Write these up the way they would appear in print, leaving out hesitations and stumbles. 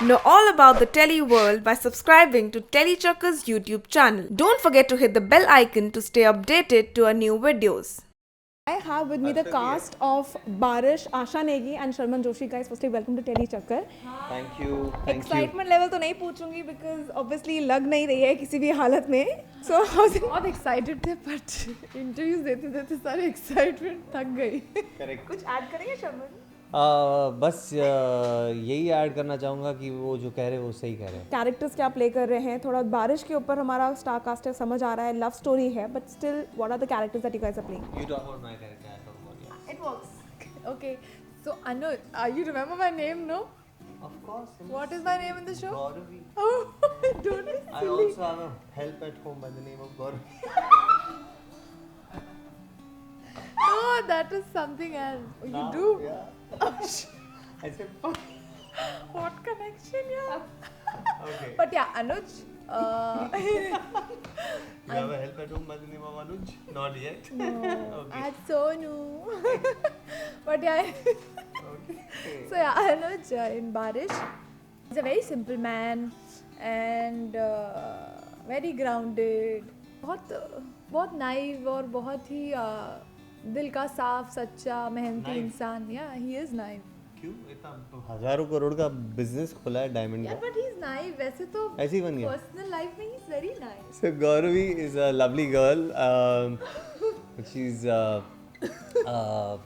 Know all about the Telly world by subscribing to Tellychucker's YouTube channel. Don't forget to hit the bell icon to stay updated to our new videos. I have with me the cast of Barish, Asha Negi and Sharman Joshi. Guys, firstly, welcome to Tellychucker. Thank you. Excitement level तो नहीं पूछूंगी because obviously लग नहीं रही है किसी भी हालत में. So how's it? बहुत एक्साइटेड थे बट इंटरव्यूज देते देते सारे एक्साइटमेंट थक गई. करेक्ट. कुछ ऐड करेंगे शर्मन? बस यही ऐड करना चाहूँगा कि वो जो कह रहे हैं वो सही कह रहे हैं. कैरेक्टर्स क्या प्ले कर रहे हैं, थोड़ा बारिश के ऊपर हमारा स्टार कास्ट है, समझ आ रहा है, लव स्टोरी है, but still what are the characters that you guys are playing? You talk about my character, I talk about yours. It works. Okay, so Anuj, you remember my name, no? Of course. What is my name in the show? Gauravi. Oh, don't be I silly. also have a help at home by the name of Gauravi. No, that is something else. Oh, you Now, do? Yeah. Oh, I said fuck. what connection, yeah? Okay. But yeah, Anuj. You have a help at home by the name of Anuj? Not yet. No, Okay. I so new. But yeah. Okay. So yeah, Anuj in Barish, he's a very simple man and very grounded. बहुत naive और बहुत ही दिल का साफ सच्चा मेहनती Naive? इंसान. Yeah, he is naive. क्यों इतना हजारों करोड़ का बिजनेस खोला है डायमंड Yeah, का? but he's naive. वैसे तो ऐसे ही बन गया. personal life में he's very nice. So Gauravi is a lovely girl. She's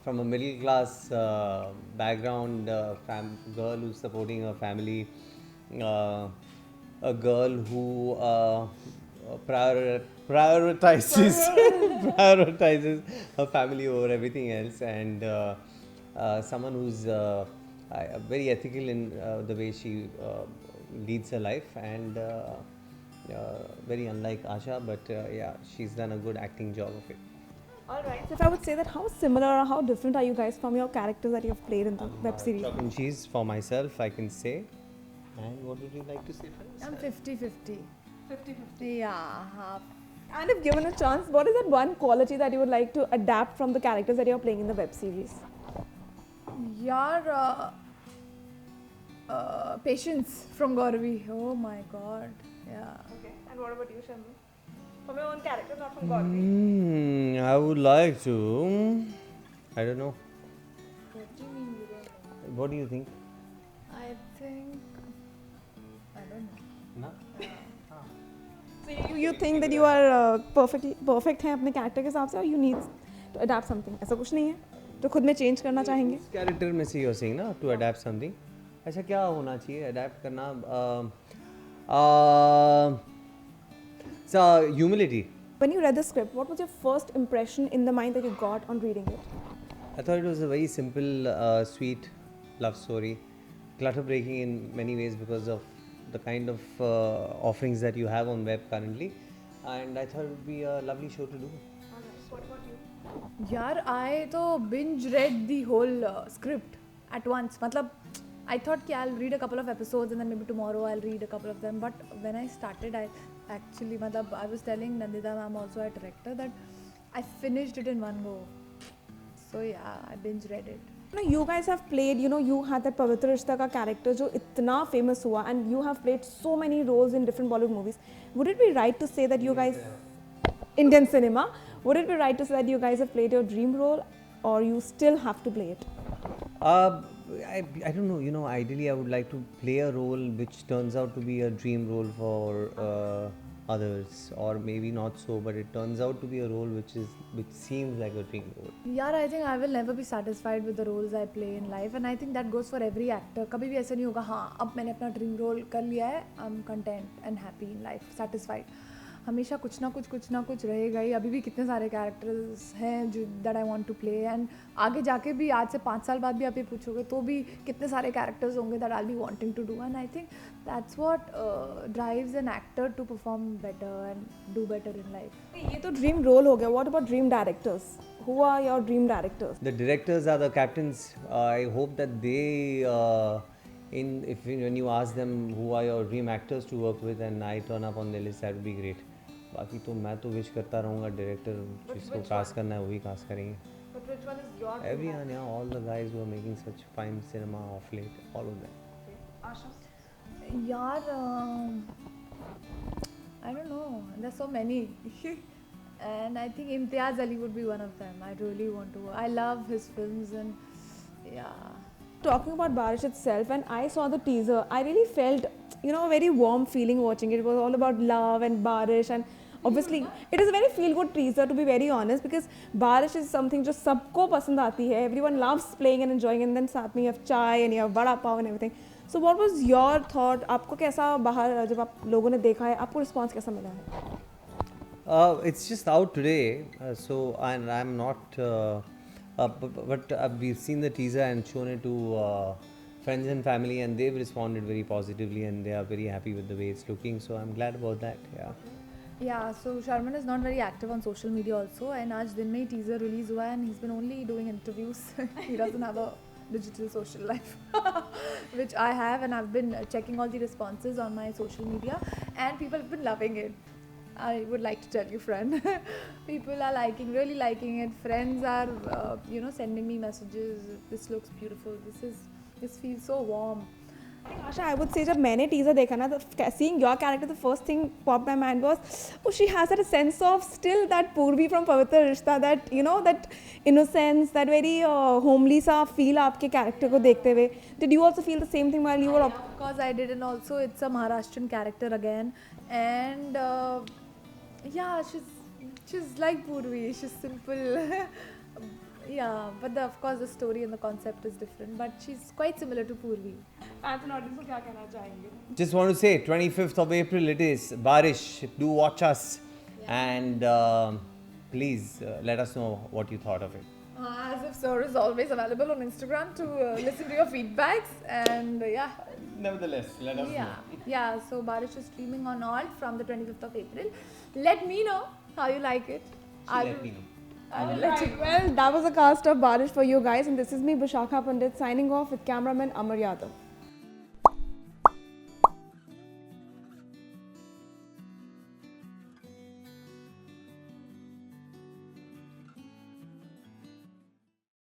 from a middle class background, girl who's supporting her family. A girl who prioritizes prioritizes her family over everything else, and someone who's very ethical in the way she leads her life, and very unlike Asha, but yeah, she's done a good acting job of it. Alright, so if I would say that how similar or how different are you guys from your characters that you have played in the web series? Chalk and cheese for myself, I can say. And what would you like to say first? I'm 50-50. 50-50. Yeah, half. And if given a chance, what is that one quality that you would like to adapt from the characters that you're playing in the web series? Yaar, patience from Gauravi. Oh my god. Yeah. Okay, and what about you, Shambu? From your own character, not from I would like to. I don't know. What do you mean you don't know? What do you think? I think I don't know. No? So you think that you are perfect हैं अपने character के हिसाब से, or you need to adapt something? ऐसा कुछ नहीं है तो खुद में change करना चाहेंगे? Character में से you're saying ना to adapt something. ऐसा क्या होना चाहिए adapt करना? So humility. When you read the script, what was your first impression in the mind that you got on reading it? I thought it was a very simple, sweet love story, clutter breaking in many ways because of the kind of offerings that you have on web currently, and I thought it would be a lovely show to do. What about you? Yaar, I to binge read the whole script at once. Matlab, I thought कि I'll read a couple of episodes and then maybe tomorrow I'll read a couple of them. But when I started, I actually, matlab, I was telling Nandita ma'am, also a director, that I finished it in one go. So yeah, I binge read it. You guys have played, you had that Pavitra Rishta ka character जो इतना famous हुआ, and you have played so many roles in different Bollywood movies. Would it be right to say that you guys, Indian cinema, would it be right to say that you guys have played your dream role, or you still have to play it? I don't know, ideally I would like to play a role which turns out to be a dream role for others, or maybe not so, but it turns out to be a role which seems like a dream role. यार, I think I will never be satisfied with the roles I play in life, and I think that goes for every actor. कभी भी ऐसा नहीं होगा हाँ अब मैंने अपना ड्रीम रोल कर लिया है, I'm content and happy in life, satisfied. हमेशा कुछ ना कुछ रहेगा ही. अभी भी कितने सारे कैरेक्टर्स हैं जो that I want to play, and आगे जाके भी आज से 5 साल बाद भी आप ये पूछोगे तो भी कितने सारे कैरेक्टर्स होंगे that I will be wanting to do, and I think that's what drives an actor to perform better and do better in life. ये तो ड्रीम रोल हो गया. What about dream directors? Who are your dream directors? The directors are the captains. I hope that they, when you ask them who are your dream actors to work with, and I turn up on their list, that would be great. बाकी तो मैं तो wish करता रहूँगा director जिसको cast करना है वही कास्ट करेंगे. But which one is your Everyone, yeah, all the guys who are making such fine cinema of late, all of them. Asha? यार I don't know. There's so many. And I think Imtiaz Ali would be one of them. I really want to. I love his films and yeah. Talking about Barish itself, when I saw the teaser, I really felt, you know, a very warm feeling watching it. It was all about love and Barish, and obviously it is a very feel-good teaser, to be very honest, because Barish is something जो सबको पसंद आती है. Everyone loves playing and enjoying, and then साथ में you have chai and you have vada pav and everything. So what was your thought? आपको कैसा बाहर जब आप लोगों ने देखा है, आपको response कैसा मिला है? It's just out today, so and I'm not. But we've seen the teaser and shown it to friends and family, and they've responded very positively, and they are very happy with the way it's looking. So I'm glad about that. Yeah. Yeah, so Sharman is not very active on social media also, and आज दिन में ही teaser release हुआ है, and he's been only doing interviews. He doesn't have a digital social life, which I have, and I've been checking all the responses on my social media, and people have been loving it. I would like to tell you, friend. People are really liking it. Friends are, sending me messages. This looks beautiful. This feels so warm. Asha, I would say जब मैंने teaser देखा ना, seeing your character, the first thing popped my mind was, oh, she has that sense of still that Purvi from Pavitra Rishta, that that innocence, that very homely सा feel आपके character को देखते हुए. Did you also feel the same thing while you were? Of course, I did, and also it's a Maharashtrian character again, and yeah, she's like Purvi. She's simple. Yeah, but of course the story and the concept is different, but she's quite similar to Purvi. Fans and audience को क्या कहना चाहेंगे? Just want to say, 25th of April it is. Barish, do watch us, and please let us know what you thought of it. As if Sir is always available on Instagram to listen to your feedbacks, and yeah. Nevertheless, let us Yeah, so Barish is streaming on Alt from the 25th of April. Let me know how you like it. Let me know. I will let you know. Well, that was a cast of Barish for you guys, and this is me, Bishakha Pandit, signing off with cameraman Amar Yadav.